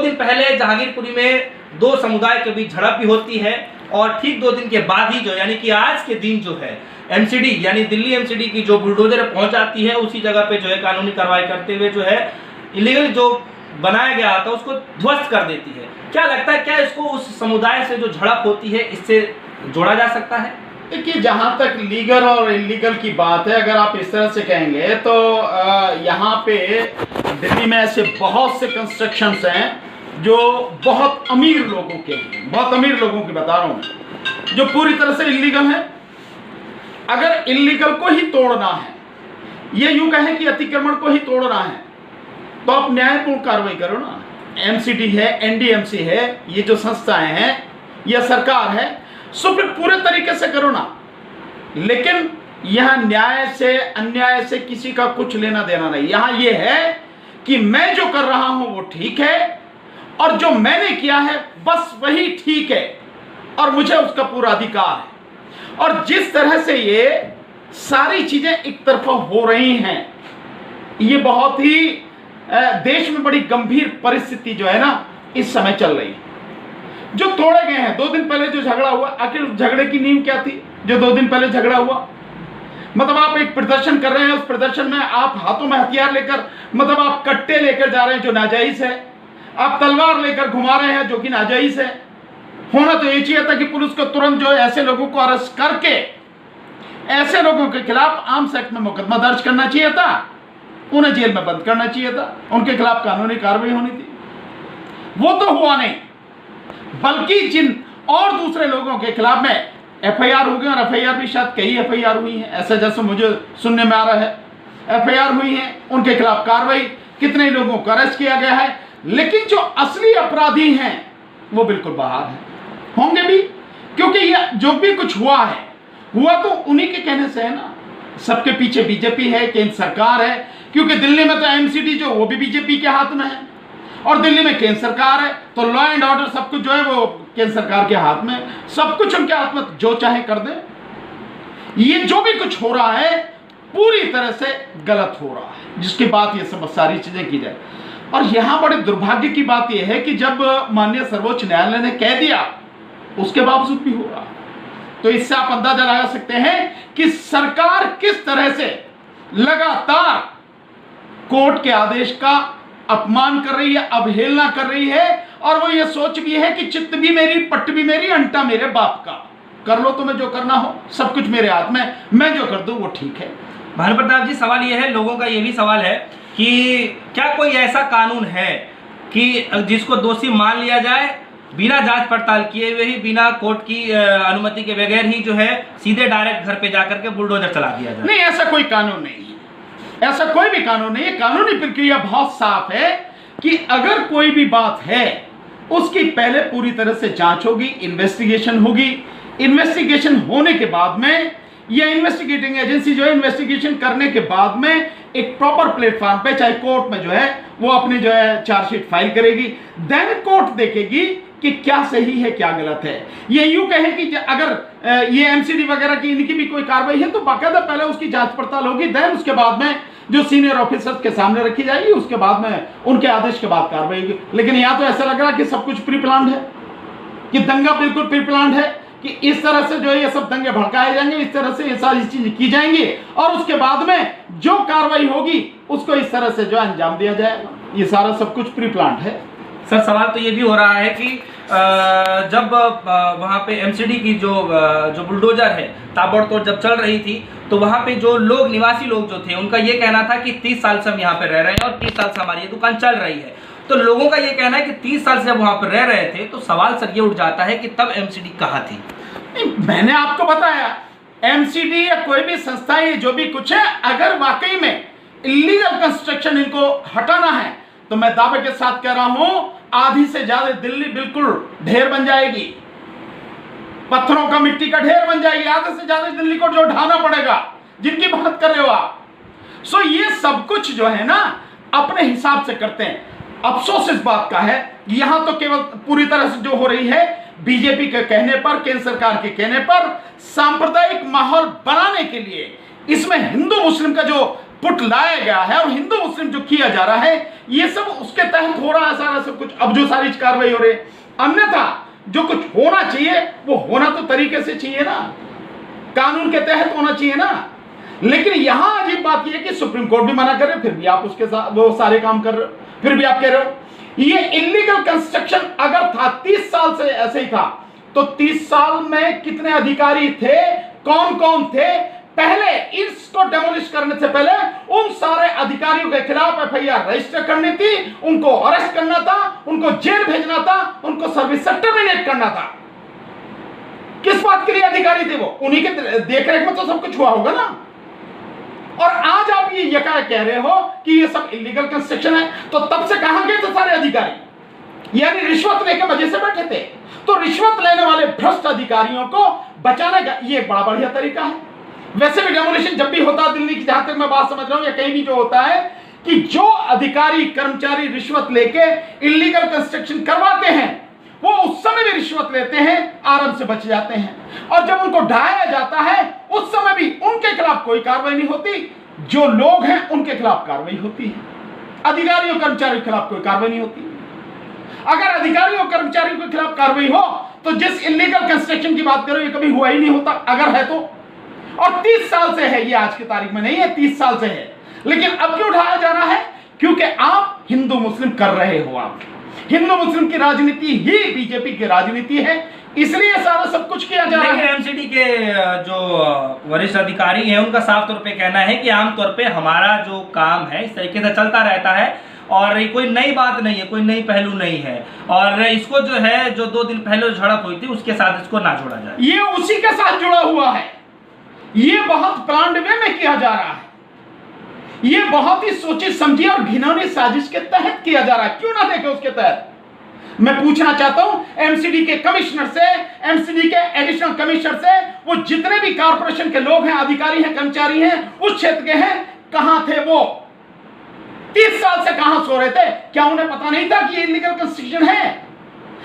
दिन पहले जहांगीरपुरी में दो समुदाय के बीच झड़प भी होती है और ठीक 2 दिन के बाद ही जो यानी कि आज के दिन जो है एमसीडी यानी दिल्ली एमसीडी की जो बुलडोजर पहुंच जाती है उसी जगह पे जो है कानूनी कार्रवाई करते हुए जो है इलीगल जो बनाया गया था उसको ध्वस्त कर देती है। क्या लगता है, क्या इसको उस समुदाय से जो झड़प होती है इससे जोड़ा जा सकता है? देखिए, जहाँ तक लीगल और इलीगल की बात है, अगर आप इस तरह से कहेंगे तो यहाँ पे दिल्ली में ऐसे बहुत से कंस्ट्रक्शंस हैं जो बहुत अमीर लोगों के हैं, बहुत अमीर लोगों की बता रहा हूँ, जो पूरी तरह से इलीगल है। अगर इलीगल को ही तोड़ना है, ये यूं कहें कि अतिक्रमण को ही तोड़ना है, तो आप न्यायपूर्ण कार्रवाई करो ना। एमसीडी है, एनडीएमसी है, ये जो संस्थाएं हैं, यह सरकार है, सो फिर पूरे तरीके से करो ना। लेकिन यहां न्याय से अन्याय से किसी का कुछ लेना देना नहीं। यहां यह है कि मैं जो कर रहा हूं वो ठीक है और जो मैंने किया है बस वही ठीक है और मुझे उसका पूरा अधिकार है। और जिस तरह से ये सारी चीजें एक तरफा हो रही हैं, ये बहुत ही देश में बड़ी गंभीर परिस्थिति जो है ना इस समय चल रही है। जो तोड़े गए हैं 2 दिन पहले जो झगड़ा हुआ, आखिर झगड़े की नींव क्या थी? जो 2 दिन पहले झगड़ा हुआ, मतलब आप एक प्रदर्शन कर रहे हैं, उस प्रदर्शन में आप हाथों में हथियार लेकर, मतलब आप कट्टे लेकर जा रहे हैं जो नाजायज है, आप तलवार लेकर घुमा रहे हैं जो कि नाजायज है। होना तो ये चाहिए था कि पुलिस को तुरंत जो है ऐसे लोगों को अरेस्ट करके ऐसे लोगों के खिलाफ आर्म्स एक्ट में मुकदमा दर्ज करना चाहिए था, उन्हें जेल में बंद करना चाहिए था, उनके खिलाफ कानूनी कार्रवाई होनी थी। वो तो हुआ नहीं, बल्कि जिन और दूसरे लोगों के खिलाफ में एफआईआर हो गई, और एफआईआर भी शायद कई एफआईआर हुई हैं, ऐसा जैसे मुझे सुनने में आ रहा है, एफआईआर हुई है, उनके खिलाफ कार्रवाई, कितने लोगों को अरेस्ट किया गया है। लेकिन जो असली अपराधी हैं वो बिल्कुल बाहर हैं, होंगे भी, क्योंकि ये जो भी कुछ हुआ है हुआ तो उन्हीं के कहने से है ना। सबके पीछे बीजेपी है, केंद्र सरकार है, क्योंकि दिल्ली में तो एमसीडी जो वो भी बीजेपी के हाथ में है और दिल्ली में केंद्र सरकार है, तो लॉ एंड ऑर्डर सब कुछ जो है वो केंद्र सरकार के हाथ में, सब कुछ उनके हाथ में, जो चाहे कर दे। ये जो भी कुछ हो रहा है पूरी तरह से गलत हो रहा है, जिसके बाद ये सब सारी चीजें की जाए। और यहां बड़े दुर्भाग्य की बात यह है कि जब माननीय सर्वोच्च न्यायालय ने कह दिया उसके बावजूद भी हो रहा। तो इससे आप अंदाजा लगा सकते हैं कि सरकार किस तरह से लगातार कोर्ट के आदेश का अपमान कर रही है, अवहेलना कर रही है, और वो ये सोच भी है कि चित्त भी मेरी, पट्ट भी मेरी, अंटा मेरे बाप का, कर लो तुम्हें जो करना हो, सब कुछ मेरे हाथ में, मैं जो कर दूं वो ठीक है। भानु प्रताप जी, सवाल ये है, लोगों का ये भी सवाल है कि क्या कोई ऐसा कानून है कि जिसको दोषी मान लिया जाए, बिना जांच पड़ताल किए हुए ही, बिना कोर्ट की अनुमति के बगैर ही जो है सीधे डायरेक्ट घर पे जाकर के बुलडोजर चला दिया जाए? नहीं, ऐसा कोई कानून नहीं है, ऐसा कोई भी कानून नहीं है। कानूनी प्रक्रिया बहुत साफ है कि अगर कोई भी बात है उसकी पहले पूरी तरह से जांच होगी, इन्वेस्टिगेशन होगी। इन्वेस्टिगेशन होने के बाद में यह इन्वेस्टिगेटिंग एजेंसी जो है इन्वेस्टिगेशन करने के बाद में एक प्रॉपर प्लेटफॉर्म पे, चाहे कोर्ट में जो है वो अपनी जो है चार्जशीट फाइल करेगी, देन कोर्ट देखेगी कि क्या सही है क्या गलत है। ये यूं कहें कि अगर ये एमसीडी वगैरह की इनकी भी कोई कार्रवाई है तो बाकायदा पहले उसकी जांच पड़ताल होगी, देन उसके बाद में जो सीनियर ऑफिसर्स के सामने रखी जाएगी, उसके बाद में उनके आदेश के बाद कार्रवाई होगी। लेकिन यहां तो ऐसा लग रहा है कि सब कुछ प्री प्लान्ड है, कि दंगा बिल्कुल प्री प्लान्ड है, कि इस तरह से जो है ये सब दंगे भड़काए जाएंगे, इस तरह से ये सारी चीजें की जाएंगी और उसके बाद में जो कार्रवाई होगी उसको इस तरह से जो अंजाम दिया जाएगा। ये सारा सब कुछ प्री प्लान्ड है। सर, सवाल तो ये भी हो रहा है कि जब वहाँ पे एमसीडी की जो बुलडोजर है ताबड़तोड़ जब चल रही थी, तो वहाँ पे जो लोग, निवासी लोग जो थे, उनका ये कहना था कि 30 साल से हम यहाँ पे रह रहे हैं और 30 साल से हमारी ये दुकान चल रही है। तो लोगों का ये कहना है कि 30 साल से जब वहाँ पर रह रहे थे तो सवाल सर ये उठ जाता है कि तब एमसीडी कहाँ थी? मैंने आपको बताया, एमसीडी या कोई भी संस्था, ये जो भी कुछ है, अगर वाकई में इलीगल कंस्ट्रक्शन इनको हटाना है तो मैं दावे के साथ कह रहा हूं आधी से ज्यादा दिल्ली बिल्कुल ढेर बन जाएगी, पत्थरों का, मिट्टी का ढेर बन जाएगी। आधे से ज्यादा दिल्ली को जो ढाना पड़ेगा, जिनकी बात कर रहे हो आप। सो ये सब कुछ जो है ना अपने हिसाब से करते हैं। अफसोस इस बात का है, यहां तो केवल पूरी तरह से जो हो रही है बीजेपी के कहने पर, केंद्र सरकार के कहने पर, सांप्रदायिक माहौल बनाने के लिए, इसमें हिंदू मुस्लिम का जो पुट लाया गया है और हिंदू मुस्लिम जो किया जा रहा है, ये सब उसके तहत हो रहा है सारा सब कुछ। अब जो सारी कार्रवाई हो रही है, अन्यथा जो कुछ होना चाहिए वो होना तो तरीके से चाहिए ना, कानून के तहत होना चाहिए ना। लेकिन यहां अजीब बात यह है कि सुप्रीम कोर्ट भी मना कर रहे, फिर भी आप उसके साथ वो सारे काम कर रहे हो, फिर भी आप कह रहे हो ये इलीगल कंस्ट्रक्शन अगर था 30 साल से ऐसे ही था, तो 30 साल में कितने अधिकारी थे, कौन कौन थे? पहले इसको डेमोलिश करने से पहले उन सारे अधिकारियों के खिलाफ एफआईआर रजिस्टर करनी थी, उनको अरेस्ट करना था, उनको जेल भेजना था, उनको सर्विस से टर्मिनेट करना था। किस बात के लिए अधिकारी थे वो? उन्हीं के देखरेख में तो सब कुछ हुआ होगा ना। और आज आप ये यकायक कह रहे हो कि ये सब इलीगल कंस्ट्रक्शन है, तो तब से कहां गए थे सारे अधिकारी? यानी रिश्वत लेकर वजह से बैठे थे। तो रिश्वत लेने वाले भ्रष्ट अधिकारियों को बचाने का ये बड़ा बढ़िया तरीका है। वैसे भी डेमोलिशन जब भी होता है दिल्ली की, जहां तक मैं बात समझ रहा हूं, या कहीं भी जो होता है कि जो अधिकारी कर्मचारी रिश्वत लेके इलीगल कंस्ट्रक्शन करवाते हैं वो उस समय भी रिश्वत लेते हैं, आराम से बच जाते हैं। और जब उनको ढाया जाता है उस समय भी उनके खिलाफ कोई कार्रवाई नहीं होती, जो लोग हैं उनके खिलाफ कार्रवाई होती है, अधिकारियों कर्मचारियों के खिलाफ कोई कार्रवाई नहीं होती। अगर अधिकारियों कर्मचारियों के खिलाफ कार्रवाई हो तो जिस इलीगल कंस्ट्रक्शन की बात करो ये कभी हुआ ही नहीं होता, अगर है तो। और 30 साल से है, ये आज की तारीख में नहीं है, 30 साल से है। लेकिन अब क्यों उठाया जा रहा है? क्योंकि आप हिंदू मुस्लिम कर रहे हो। आप हिंदू मुस्लिम की राजनीति ही बीजेपी की राजनीति है, इसलिए सारा सब कुछ किया जा रहा है। एमसीडी के जो वरिष्ठ अधिकारी हैं उनका साफ तौर पे कहना है कि आमतौर पे हमारा जो काम है इस तरीके से चलता रहता है और कोई नई बात नहीं है, कोई नई पहलू नहीं है, और इसको जो है जो 2 दिन पहले झड़प हुई थी उसके साथ इसको ना जोड़ा जाए। ये उसी के साथ जुड़ा हुआ है, ये बहुत प्लान्ड वे में किया जा रहा है, ये बहुत ही सोची समझी और घिनौनी साजिश के तहत किया जा रहा है। क्यों ना देखे उसके तहत? मैं पूछना चाहता हूं एमसीडी के कमिश्नर से, एमसीडी के एडिशनल कमिश्नर से, वो जितने भी कॉर्पोरेशन के लोग हैं, अधिकारी हैं, कर्मचारी हैं, उस क्षेत्र के हैं, कहां थे वो? 30 साल से कहां सो रहे थे? क्या उन्हें पता नहीं था कि ये इलीगल कंस्ट्रक्शन है?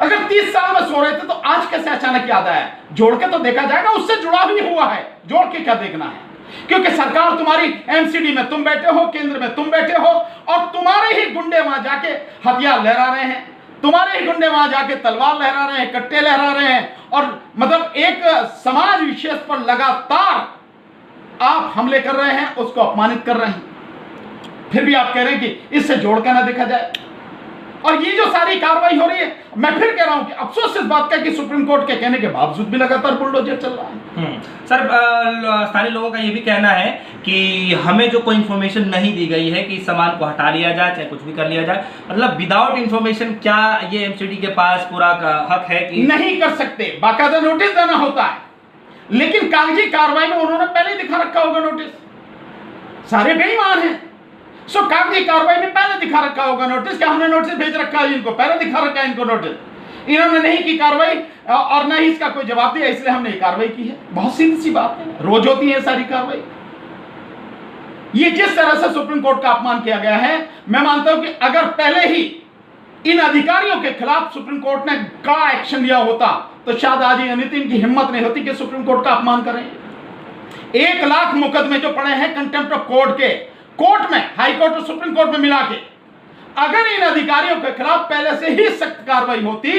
अगर 30 साल में सो रहे थे तो आज कैसे अचानक याद आया? जोड़ के तो देखा जाएगा, उससे जुड़ा भी हुआ है, जोड़ के क्या देखना है? क्योंकि सरकार तुम्हारी, एमसीडी में तुम बैठे हो, केंद्र में तुम बैठे हो, और तुम्हारे ही गुंडे वहां जाके हथियार लहरा रहे हैं, तुम्हारे ही गुंडे वहां जाके तलवार लहरा रहे हैं, कट्टे लहरा रहे हैं, और मतलब एक समाज विशेष पर लगातार आप हमले कर रहे हैं, उसको अपमानित कर रहे हैं। फिर भी आप कह रहे हैं कि इससे जोड़कर ना देखा जाए। और ये जो सारी कार्रवाई हो रही है, मैं फिर कह रहा हूं कि अफसोस इस बात का कि सुप्रीम कोर्ट के कहने के बावजूद भी लगातार बुलडोजर चल रहा है। सर, स्थानीय लोगों का ये भी कहना है कि हमें जो कोई इन्फॉर्मेशन नहीं दी गई है कि इस सामान को हटा लिया जाए, चाहे कुछ भी कर लिया जाए, मतलब विदाउट इन्फॉर्मेशन क्या ये एमसीडी के पास पूरा हक है कि नहीं कर सकते? बाकायदा नोटिस देना होता है, लेकिन कागजी कार्रवाई में उन्होंने पहले दिखा रखा होगा नोटिस। सारे बेईमान हैं, सो कागजी कार्रवाई में पहले दिखा रखा होगा नोटिस कि हमने नोटिस भेज रखा है इनको, पहले दिखा रखा है इनको नोटिस। इन्होंने नहीं की कार्रवाई और ना ही इसका कोई जवाब दिया, इसलिए हमने ये कार्रवाई की है। बहुत सीधी सी बात है, रोज होती है सारी कार्रवाई। ये जिस तरह से सुप्रीम कोर्ट का अपमान किया गया है, मैं मानता हूं कि अगर पहले ही इन अधिकारियों के खिलाफ सुप्रीम कोर्ट ने कड़ा एक्शन लिया होता तो शायद आज ये नितिन की हिम्मत नहीं होती कि सुप्रीम कोर्ट का अपमान करें। 1 लाख मुकदमे जो पड़े हैं कंटेम्प्ट ऑफ कोर्ट के, कोर्ट में, हाई कोर्ट और सुप्रीम कोर्ट में मिला के, अगर इन अधिकारियों के खिलाफ पहले से ही सख्त कार्रवाई होती,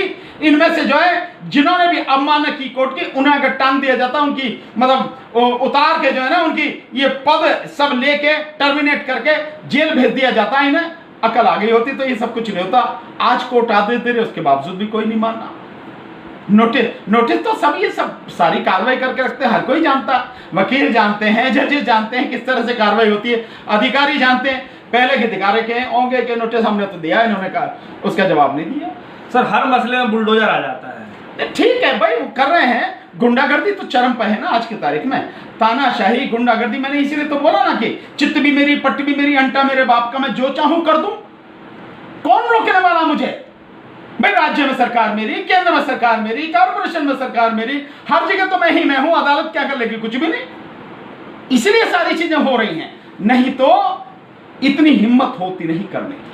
इनमें से जो है जिन्होंने भी अवमानना की कोर्ट की, उन्हें अगर टांग दिया जाता, उनकी मतलब उतार के जो है ना उनकी ये पद सब लेके टर्मिनेट करके जेल भेज दिया जाता, इन्हें अकल आ गई होती तो ये सब कुछ नहीं होता। आज कोर्ट आदेश दे रहे, उसके बावजूद भी कोई नहीं मानना। नोटिस तो सब ये सब सारी कार्रवाई करके रखते हैं, हर कोई जानता, वकील जानते हैं, जजेस जानते हैं किस तरह से कार्रवाई होती है, अधिकारी जानते हैं। पहले के दिखा रखे होंगे कि नोटिस हमने तो दिया, इन्होंने कहा उसका जवाब नहीं दिया। सर, हर मसले में बुलडोजर आ जाता है। ठीक है भाई, कर रहे हैं। गुंडागर्दी तो चरम पर है ना आज की तारीख में, तानाशाही, गुंडागर्दी। मैंने इसीलिए तो बोला ना कि चित्त भी मेरी, पट्टी भी मेरी, अंटा मेरे बाप का, मैं जो चाहूं कर दूं, कौन रोकने वाला मुझे? भाई राज्य में सरकार मेरी, केंद्र में सरकार मेरी, कॉर्पोरेशन में सरकार मेरी, हर जगह तो मैं ही मैं हूं। अदालत क्या कर लेगी? कुछ भी नहीं। इसलिए सारी चीजें हो रही हैं, नहीं तो इतनी हिम्मत होती नहीं करने की।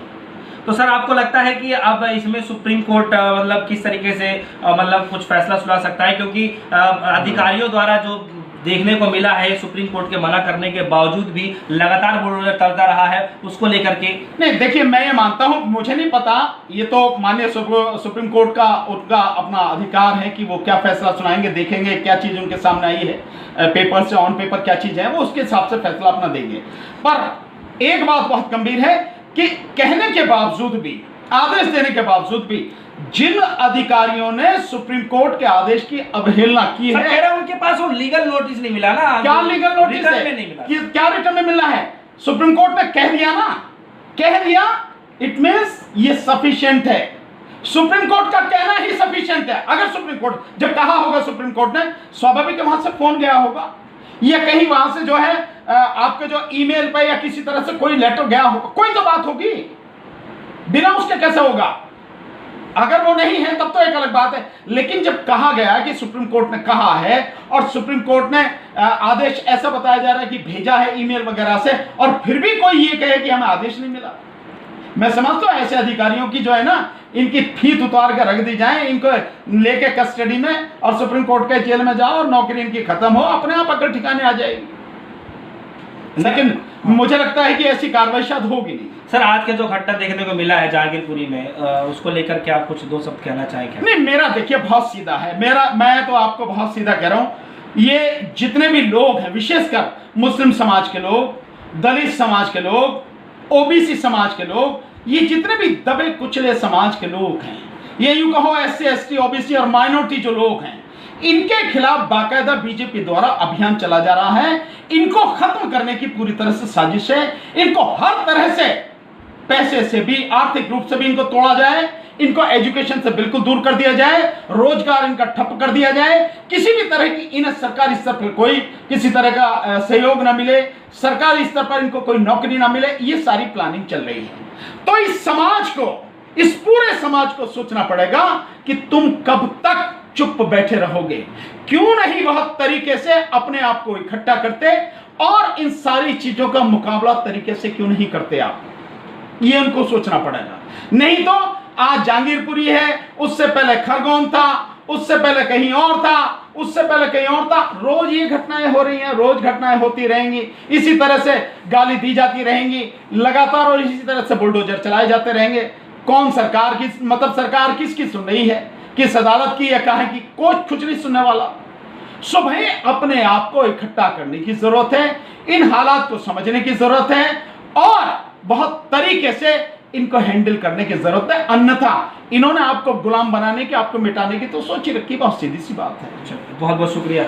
तो सर, आपको लगता है कि अब इसमें सुप्रीम कोर्ट मतलब किस तरीके से मतलब कुछ फैसला सुना सकता है? क्योंकि अधिकारियों द्वारा जो देखने को मिला है। सुप्रीम कोर्ट के मना करने के बावजूद भी लगातार बुलडोजर चलता रहा है, उसको लेकर के नहीं देखिए, मैं ये मानता हूं, मुझे नहीं पता, ये तो माननीय सुप्रीम कोर्ट का उनका अपना अधिकार है कि वो क्या फैसला सुनाएंगे, देखेंगे क्या चीज उनके सामने आई है, पेपर से ऑन पेपर क्या चीज है, वो उसके हिसाब से फैसला अपना देंगे। पर एक बात बहुत गंभीर है कि कहने के बावजूद भी, आदेश देने के बावजूद भी जिन अधिकारियों ने सुप्रीम कोर्ट के आदेश की अवहेलना की है, कह रहा उनके पास वो लीगल नोटिस नहीं मिला ना। क्या लीगल नोटिस रिटर्न है? में नहीं मिला। क्या रिटर्न में मिलना है? सुप्रीम कोर्ट ने कह दिया ना, कह दिया, इट मींस ये सफिशिएंट है। सुप्रीम कोर्ट का कहना ही सफिशिएंट है। अगर सुप्रीम कोर्ट जब कहा होगा, सुप्रीम कोर्ट ने स्वाभाविक वहां से फोन गया होगा, या कहीं वहां से जो है आपके जो ईमेल पे या किसी तरह से कोई लेटर गया होगा, कोई तो बात होगी, बिना उसके कैसे होगा? अगर वो नहीं है तब तो एक अलग बात है। लेकिन जब कहा गया कि सुप्रीम कोर्ट ने कहा है, और सुप्रीम कोर्ट ने आदेश ऐसा बताया जा रहा है कि भेजा है ईमेल वगैरह से, और फिर भी कोई ये कहे कि हमें आदेश नहीं मिला, मैं समझता हूं ऐसे अधिकारियों की जो है ना, इनकी फीत उतार कर रख दी जाए, इनको लेके कस्टडी में और सुप्रीम कोर्ट के जेल में जाओ और नौकरी इनकी खत्म हो, अपने आप अकल ठिकाने आ जाएगी। लेकिन मुझे लगता है कि ऐसी कार्रवाई शायद होगी नहीं। सर, आज के जो घटना देखने को मिला है जहांगीरपुरी में, उसको लेकर के आप कुछ दो शब्द कहना चाहेंगे? नहीं, मेरा देखिए बहुत सीधा है, मैं तो आपको बहुत सीधा कह रहा हूं। ये जितने भी लोग हैं, विशेषकर मुस्लिम समाज के लोग, दलित समाज के लोग, ओबीसी समाज के लोग, ये जितने भी दबे कुचले समाज के लोग हैं, ये यूं कहो SC ST OBC और माइनॉरिटी जो लोग हैं, इनके खिलाफ बाकायदा बीजेपी द्वारा अभियान चला जा रहा है। इनको खत्म करने की पूरी तरह से साजिश है। इनको हर तरह से, पैसे से भी, आर्थिक रूप से भी इनको तोड़ा जाए, इनको एजुकेशन से बिल्कुल दूर कर दिया जाए, रोजगार इनका ठप कर दिया जाए, किसी भी तरह की इन्हें सरकारी स्तर पर कोई किसी तरह का सहयोग ना मिले, सरकारी स्तर पर इनको कोई नौकरी ना मिले, ये सारी प्लानिंग चल रही है। तो इस समाज को, इस पूरे समाज को सोचना पड़ेगा कि तुम कब तक चुप बैठे रहोगे। क्यों नहीं बहुत तरीके से अपने आप को इकट्ठा करते और इन सारी चीजों का मुकाबला तरीके से क्यों नहीं करते आप, ये उनको सोचना पड़ेगा। नहीं तो आज जहांगीरपुरी है, उससे पहले खरगोन था, उससे पहले कहीं और था, उससे पहले कहीं और था, रोज ये घटनाएं हो रही हैं, रोज घटनाएं होती रहेंगी, इसी तरह से गाली दी जाती रहेंगी लगातार, और इसी तरह से बुलडोजर चलाए जाते रहेंगे। कौन सरकार की, मतलब सरकार किसकी सुन रही है, किस अदालत की या कहां की, कोई कुछ नहीं सुनने वाला। सुबह अपने आप को इकट्ठा करने की जरूरत है, इन हालात को समझने की जरूरत है, और बहुत तरीके से इनको हैंडल करने की जरूरत है। अन्यथा इन्होंने आपको गुलाम बनाने की, आपको मिटाने की तो सोच ही रखी, बहुत सीधी सी बात है। बहुत बहुत शुक्रिया।